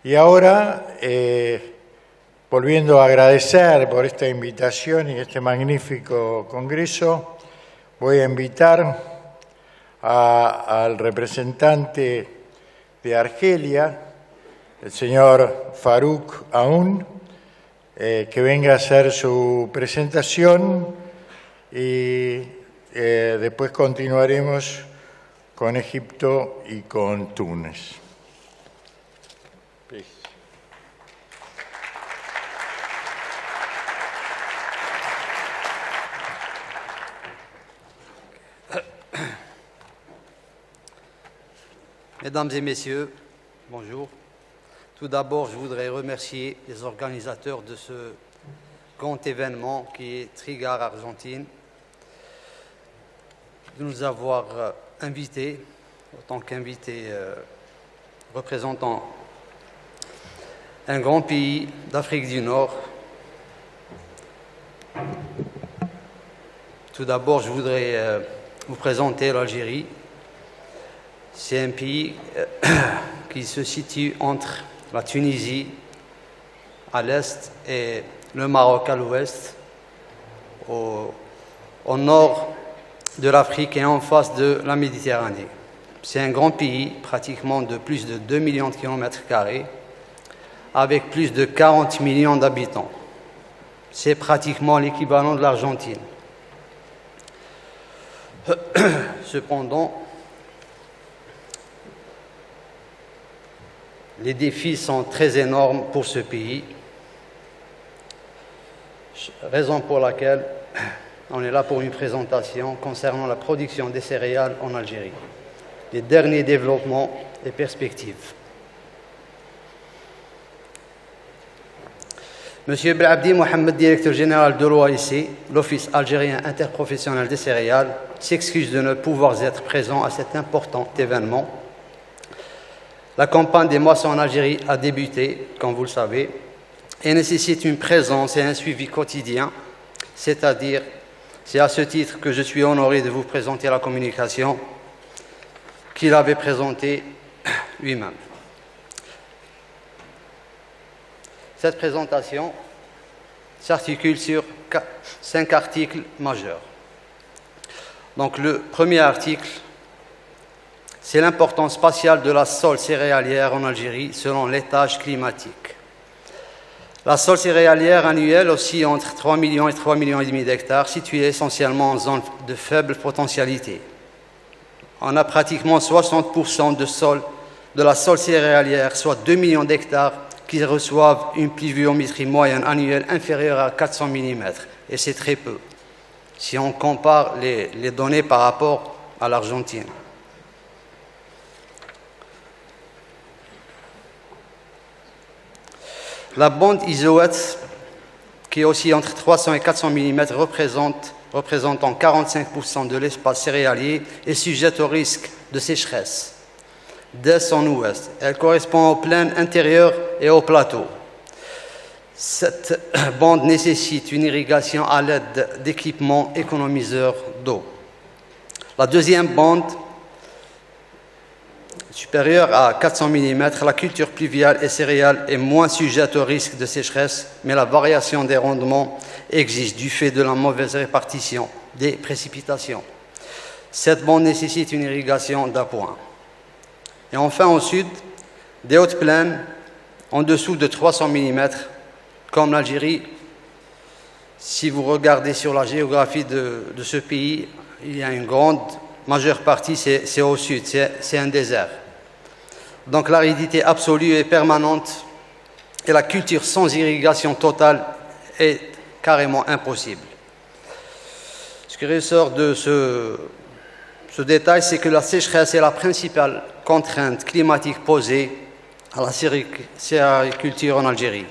Y ahora, volviendo a agradecer por esta invitación y este magnífico congreso, voy a invitar al representante de Argelia, el señor Farouk Aoun, que venga a hacer su presentación y después continuaremos con Egipto y con Túnez. Mesdames et messieurs, bonjour. Tout d'abord, je voudrais remercier les organisateurs de ce grand événement qui est Trigar Argentine, de nous avoir invités, en tant qu'invités représentant un grand pays d'Afrique du Nord. Tout d'abord, je voudrais vous présenter l'Algérie. C'est un pays qui se situe entre la Tunisie à l'est et le Maroc à l'ouest, au nord de l'Afrique et en face de la Méditerranée. C'est un grand pays, pratiquement de plus de 2 millions de kilomètres carrés, avec plus de 40 millions d'habitants. C'est pratiquement l'équivalent de l'Argentine. Cependant, les défis sont très énormes pour ce pays, raison pour laquelle on est là pour une présentation concernant la production des céréales en Algérie, les derniers développements et perspectives. Monsieur Belabdi Mohamed, directeur général de l'OAIC, l'Office algérien interprofessionnel des céréales, s'excuse de ne pouvoir être présent à cet important événement. La campagne des moissons en Algérie a débuté, comme vous le savez, et nécessite une présence et un suivi quotidien, c'est-à-dire, c'est à ce titre que je suis honoré de vous présenter la communication qu'il avait présentée lui-même. Cette présentation s'articule sur 5 articles majeurs. Donc le premier article, c'est l'importance spatiale de la sole céréalière en Algérie selon l'étage climatique. La sole céréalière annuelle oscille entre 3 millions et 3,5 millions d'hectares, située essentiellement en zone de faible potentialité. On a pratiquement 60% de la sole céréalière, soit 2 millions d'hectares, qui reçoivent une pluviométrie moyenne annuelle inférieure à 400 mm. Et c'est très peu, si on compare les données par rapport à l'Argentine. La bande isoète, qui oscille entre 300 et 400 mm, représentant 45% de l'espace céréalier, est sujette au risque de sécheresse d'est en ouest. Elle correspond aux plaines intérieures et aux plateaux. Cette bande nécessite une irrigation à l'aide d'équipements économiseurs d'eau. La deuxième bande, supérieure à 400 mm, la culture pluviale et céréale est moins sujette au risque de sécheresse, mais la variation des rendements existe du fait de la mauvaise répartition des précipitations. Cette bande nécessite une irrigation d'appoint. Et enfin, au sud, des hautes plaines en dessous de 300 mm, comme l'Algérie. Si vous regardez sur la géographie de ce pays, il y a une majeure partie, c'est au sud, c'est un désert. Donc l'aridité absolue est permanente et la culture sans irrigation totale est carrément impossible. Ce qui ressort de ce détail, c'est que la sécheresse est la principale contrainte climatique posée à la céréaliculture en Algérie.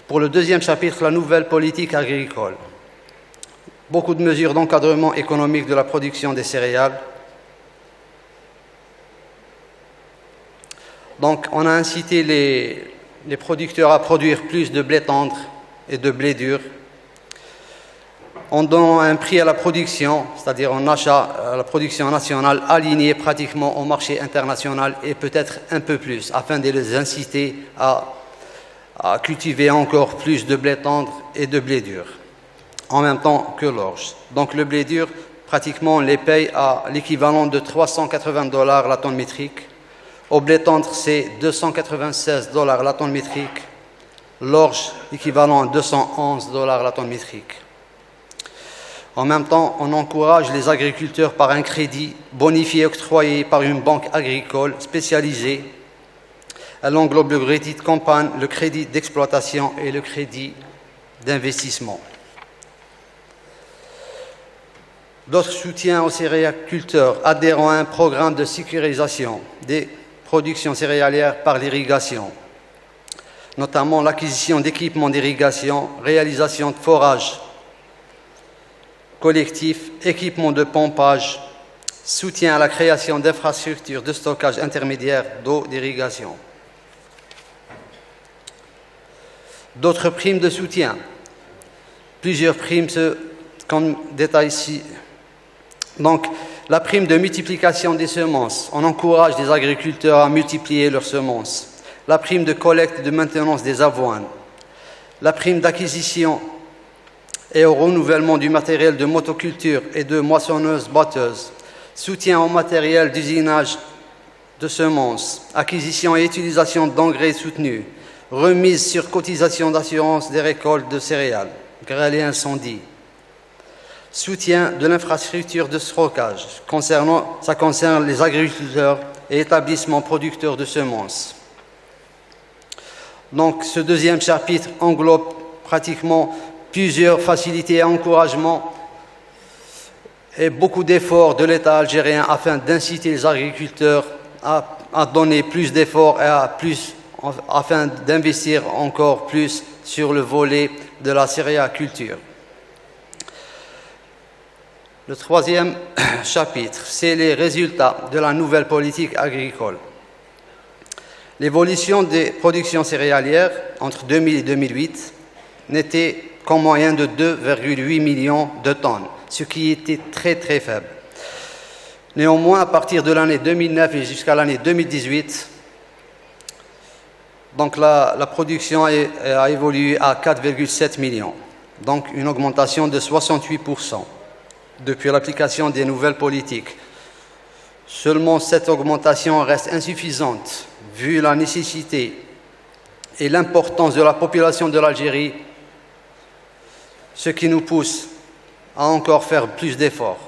Pour le deuxième chapitre, la nouvelle politique agricole. Beaucoup de mesures d'encadrement économique de la production des céréales. Donc, on a incité les producteurs à produire plus de blé tendre et de blé dur. en donnant un prix à la production, c'est-à-dire en achat à la production nationale, aligné pratiquement au marché international et peut-être un peu plus, afin de les inciter à cultiver encore plus de blé tendre et de blé dur, en même temps que l'orge. Donc le blé dur, pratiquement, on les paye à l'équivalent de $380 la tonne métrique. Au blé tendre, c'est $296 la tonne métrique. L'orge, équivalent à $211 la tonne métrique. En même temps, on encourage les agriculteurs par un crédit bonifié octroyé par une banque agricole spécialisée. Elle englobe le crédit de campagne, le crédit d'exploitation et le crédit d'investissement. D'autres soutiens aux céréaliculteurs adhérant à un programme de sécurisation des productions céréalières par l'irrigation, notamment l'acquisition d'équipements d'irrigation, réalisation de forages collectifs, équipements de pompage, soutien à la création d'infrastructures de stockage intermédiaire d'eau d'irrigation. D'autres primes de soutien. Plusieurs primes, comme détail ici. Donc, la prime de multiplication des semences. On encourage les agriculteurs à multiplier leurs semences. La prime de collecte et de maintenance des avoines. La prime d'acquisition et au renouvellement du matériel de motoculture et de moissonneuses-batteuses. Soutien au matériel d'usinage de semences. Acquisition et utilisation d'engrais soutenus. Remise sur cotisation d'assurance des récoltes de céréales. Grêle et incendie. Soutien de l'infrastructure de stockage. Ça concerne les agriculteurs et établissements producteurs de semences. Donc, ce deuxième chapitre englobe pratiquement plusieurs facilités et encouragements et beaucoup d'efforts de l'État algérien afin d'inciter les agriculteurs à donner plus d'efforts et afin d'investir encore plus sur le volet de la céréaliculture. Le troisième chapitre, c'est les résultats de la nouvelle politique agricole. L'évolution des productions céréalières entre 2000 et 2008 n'était qu'en moyenne de 2,8 millions de tonnes, ce qui était très très faible. Néanmoins, à partir de l'année 2009 et jusqu'à l'année 2018, donc la production a évolué à 4,7 millions, donc une augmentation de 68% depuis l'application des nouvelles politiques. Seulement, cette augmentation reste insuffisante vu la nécessité et l'importance de la population de l'Algérie, ce qui nous pousse à encore faire plus d'efforts.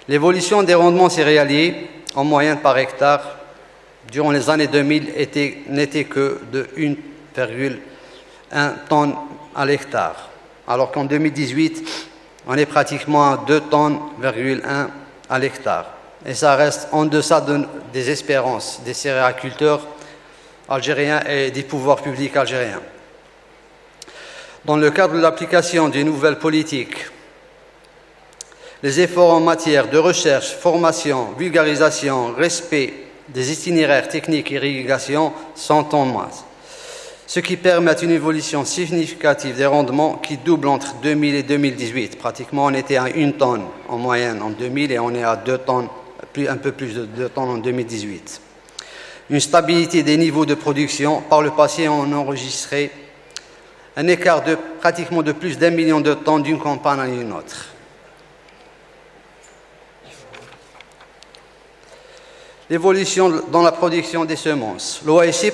L'évolution des rendements céréaliers en moyenne par hectare durant les années 2000 n'était que de 1,1 tonne à l'hectare, alors qu'en 2018, on est pratiquement à 2,1 tonnes à l'hectare. Et ça reste en deçà des espérances des céréaliculteurs algériens et des pouvoirs publics algériens. Dans le cadre de l'application d'une nouvelle politique, les efforts en matière de recherche, formation, vulgarisation, respect des itinéraires techniques et irrigation sont en masse, ce qui permet une évolution significative des rendements qui doublent entre 2000 et 2018. Pratiquement, on était à 1 tonne en moyenne en 2000 et on est à 2 tonnes, un peu plus de 2 tonnes en 2018. Une stabilité des niveaux de production. Par le passé, on enregistrait un écart de pratiquement de plus d'1 million de tonnes d'une campagne à une autre. L'évolution dans la production des semences. L'OAC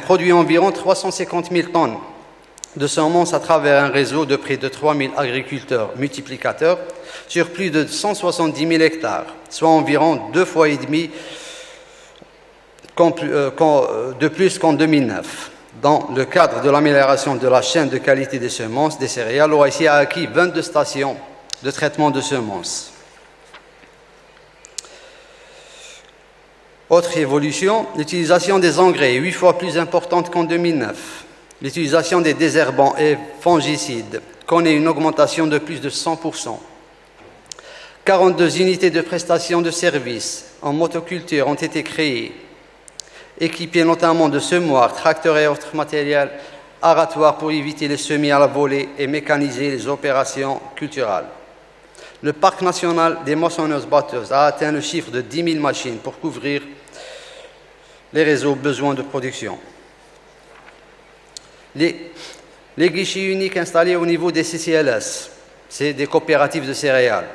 produit environ 350 000 tonnes de semences à travers un réseau de près de 3 000 agriculteurs multiplicateurs sur plus de 170 000 hectares, soit environ 2,5 fois de plus qu'en 2009. Dans le cadre de l'amélioration de la chaîne de qualité des semences des céréales, l'OAC a acquis 22 stations de traitement de semences. Autre évolution, l'utilisation des engrais, 8 fois plus importante qu'en 2009. L'utilisation des désherbants et fongicides connaît une augmentation de plus de 100%. 42 unités de prestation de services en motoculture ont été créées, équipées notamment de semoirs, tracteurs et autres matériels aratoires pour éviter les semis à la volée et mécaniser les opérations culturales. Le parc national des moissonneuses-batteuses a atteint le chiffre de 10 000 machines pour couvrir les réseaux besoins de production. Les guichets uniques installés au niveau des CCLS, c'est des coopératives de céréales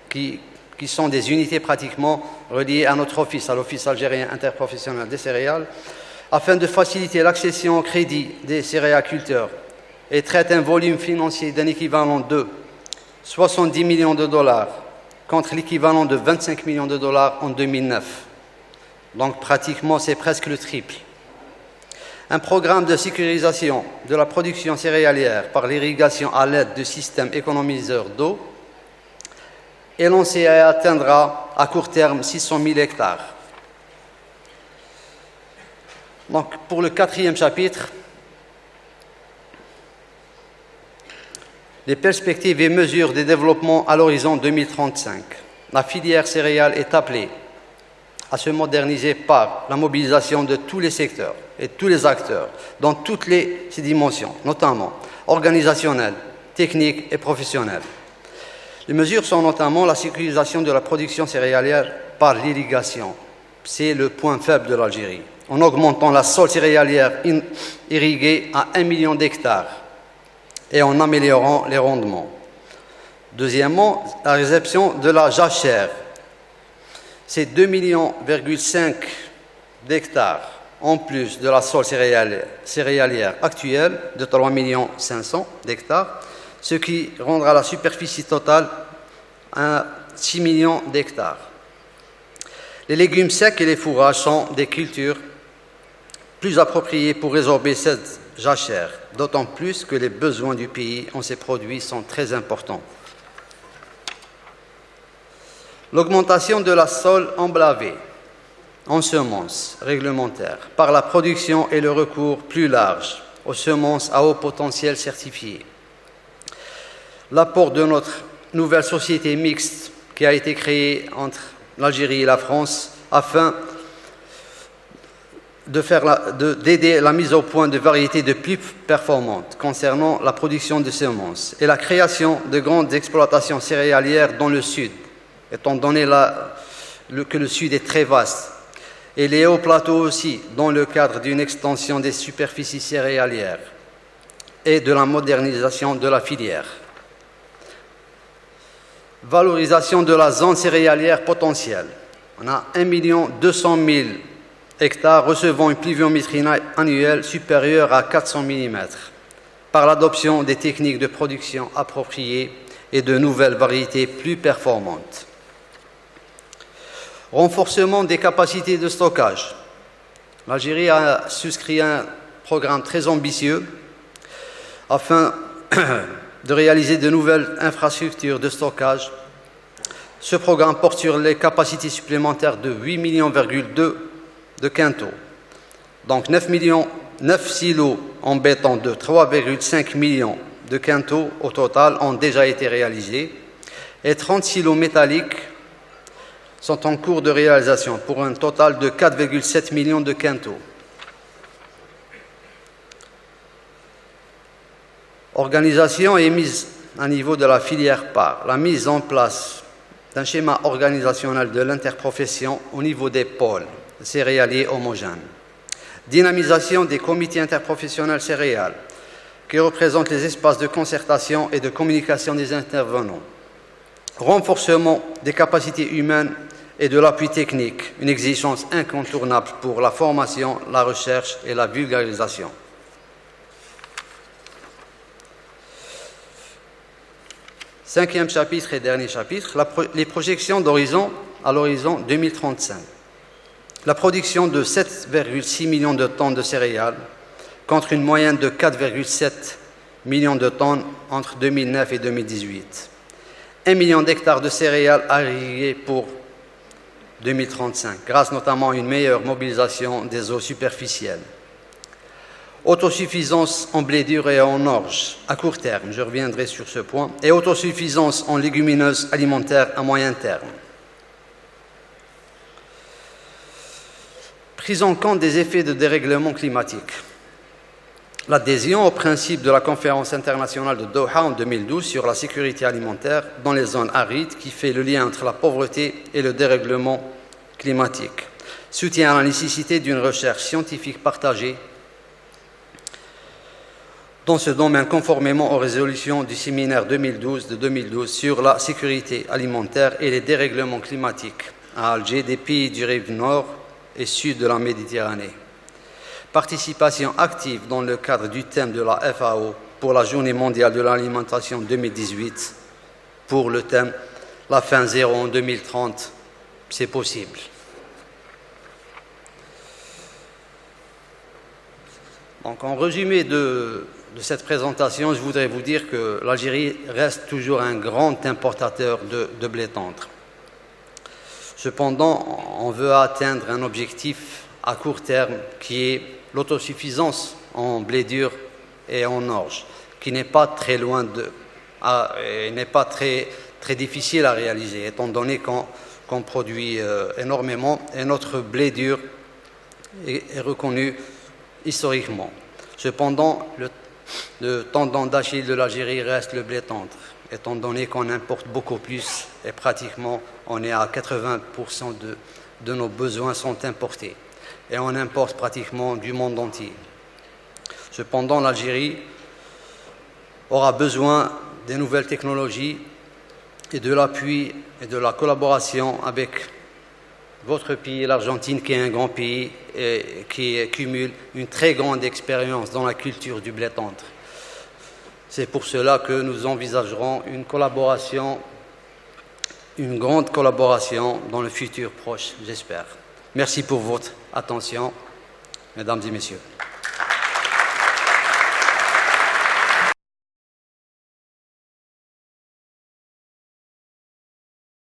qui sont des unités pratiquement reliées à notre office, à l'Office algérien interprofessionnel des céréales, afin de faciliter l'accession au crédit des céréaculteurs et traite un volume financier d'un équivalent de 70 millions de dollars contre l'équivalent de 25 millions de dollars en 2009. Donc pratiquement, c'est presque le triple. Un programme de sécurisation de la production céréalière par l'irrigation à l'aide de systèmes économiseurs d'eau est lancé et atteindra à court terme 600 000 hectares. Donc, pour le 4e chapitre, les perspectives et mesures de développement à l'horizon 2035. La filière céréale est appelée à se moderniser par la mobilisation de tous les secteurs et tous les acteurs dans toutes ces dimensions, notamment organisationnelles, techniques et professionnelles. Les mesures sont notamment la sécurisation de la production céréalière par l'irrigation. C'est le point faible de l'Algérie. En augmentant la sol céréalière irriguée à 1 million d'hectares et en améliorant les rendements. Deuxièmement, la réception de la jachère. C'est 2,5 millions d'hectares en plus de la sol céréalière actuelle de 3,5 millions d'hectares, ce qui rendra la superficie totale à 6 millions d'hectares. Les légumes secs et les fourrages sont des cultures plus appropriées pour résorber cette jachère, d'autant plus que les besoins du pays en ces produits sont très importants. L'augmentation de la sol emblavée en semences réglementaires par la production et le recours plus large aux semences à haut potentiel certifiées. L'apport de notre nouvelle société mixte qui a été créée entre l'Algérie et la France afin d'aider la mise au point de variétés de plus performantes concernant la production de semences et la création de grandes exploitations céréalières dans le sud, étant donné que le sud est très vaste, et les hauts plateaux aussi, dans le cadre d'une extension des superficies céréalières et de la modernisation de la filière. Valorisation de la zone céréalière potentielle. On a 1 200 000 hectares recevant une pluviométrie annuelle supérieure à 400 mm par l'adoption des techniques de production appropriées et de nouvelles variétés plus performantes. Renforcement des capacités de stockage. L'Algérie a souscrit un programme très ambitieux afin de réaliser de nouvelles infrastructures de stockage. Ce programme porte sur les capacités supplémentaires de 8,2 millions de quintaux. Donc 9 silos en béton de 3,5 millions de quintaux au total ont déjà été réalisés et 30 silos métalliques sont en cours de réalisation pour un total de 4,7 millions de quintaux. Organisation et mise à niveau de la filière par la mise en place d'un schéma organisationnel de l'interprofession au niveau des pôles céréaliers homogènes. Dynamisation des comités interprofessionnels céréales qui représentent les espaces de concertation et de communication des intervenants. Renforcement des capacités humaines et de l'appui technique, une exigence incontournable pour la formation, la recherche et la vulgarisation. Cinquième chapitre et dernier chapitre, les projections d'horizon à l'horizon 2035. La production de 7,6 millions de tonnes de céréales contre une moyenne de 4,7 millions de tonnes entre 2009 et 2018. 1 million d'hectares de céréales irrigués pour 2035, grâce notamment à une meilleure mobilisation des eaux superficielles. Autosuffisance en blé dur et en orge à court terme, je reviendrai sur ce point, et autosuffisance en légumineuses alimentaires à moyen terme. Prise en compte des effets de dérèglement climatique. l'adhésion au principe de la conférence internationale de Doha en 2012 sur la sécurité alimentaire dans les zones arides qui fait le lien entre la pauvreté et le dérèglement climatique. Soutien à la nécessité d'une recherche scientifique partagée dans ce domaine conformément aux résolutions du séminaire de 2012 sur la sécurité alimentaire et les dérèglements climatiques à Alger des pays du rive nord et sud de la Méditerranée. Participation active dans le cadre du thème de la FAO pour la Journée mondiale de l'alimentation 2018 pour le thème « La faim zéro en 2030 », c'est possible. Donc, en résumé de cette présentation, je voudrais vous dire que l'Algérie reste toujours un grand importateur de blé tendre. Cependant, on veut atteindre un objectif à court terme qui est l'autosuffisance en blé dur et en orge, qui n'est pas très loin n'est pas très difficile à réaliser, étant donné qu'on produit énormément et notre blé dur est reconnu historiquement. Cependant, le tendon d'Achille de l'Algérie reste le blé tendre, étant donné qu'on importe beaucoup plus et pratiquement on est à 80% de nos besoins sont importés. Et on importe pratiquement du monde entier. Cependant, l'Algérie aura besoin des nouvelles technologies et de l'appui et de la collaboration avec votre pays, l'Argentine, qui est un grand pays et qui cumule une très grande expérience dans la culture du blé tendre. C'est pour cela que nous envisagerons une grande collaboration dans le futur proche, j'espère. Merci pour votre attention, mesdames et messieurs.